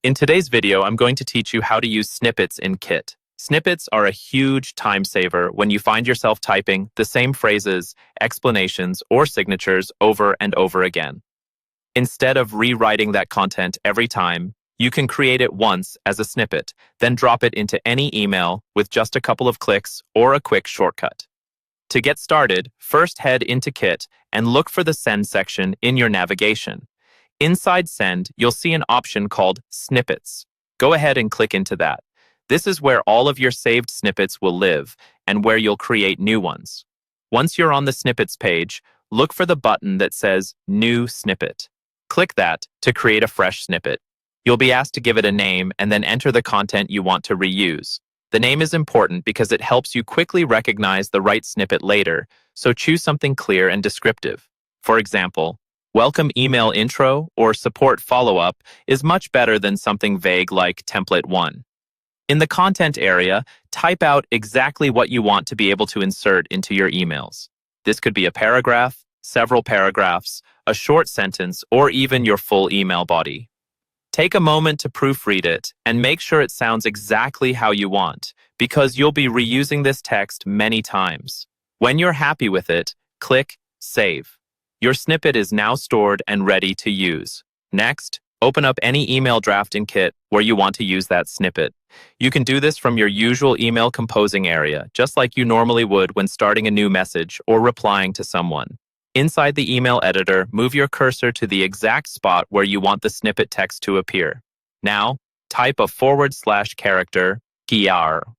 In today's video, I'm going to teach you how to use snippets in Kit. Snippets are a huge time saver when you find yourself typing the same phrases, explanations, or signatures over and over again. Instead of rewriting that content every time, you can create it once as a snippet, then drop it into any email with just a couple of clicks or a quick shortcut. To get started, first head into Kit and look for the Send section in your navigation. Inside Send, you'll see an option called Snippets. Go ahead and click into that. This is where all of your saved snippets will live and where you'll create new ones. Once you're on the Snippets page, look for the button that says New Snippet. Click that to create a fresh snippet. You'll be asked to give it a name and then enter the content you want to reuse. The name is important because it helps you quickly recognize the right snippet later, so choose something clear and descriptive. For example, Welcome Email Intro or Support Follow-up is much better than something vague like Template 1. In the content area, type out exactly what you want to be able to insert into your emails. This could be a paragraph, several paragraphs, a short sentence, or even your full email body. Take a moment to proofread it and make sure it sounds exactly how you want, because you'll be reusing this text many times. When you're happy with it, click Save. Your snippet is now stored and ready to use. Next, open up any email draft in Kit where you want to use that snippet. You can do this from your usual email composing area, just like you normally would when starting a new message or replying to someone. Inside the email editor, move your cursor to the exact spot where you want the snippet text to appear. Now, type a /character "gr".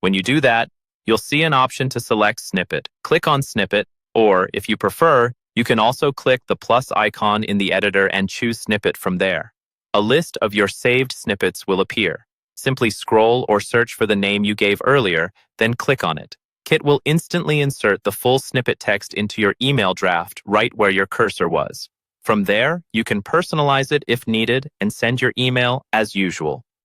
When you do that, you'll see an option to select Snippet. Click on Snippet, or, if you prefer, you can also click the plus icon in the editor and choose Snippet from there. A list of your saved snippets will appear. Simply scroll or search for the name you gave earlier, then click on it. Kit will instantly insert the full snippet text into your email draft right where your cursor was. From there, you can personalize it if needed and send your email as usual.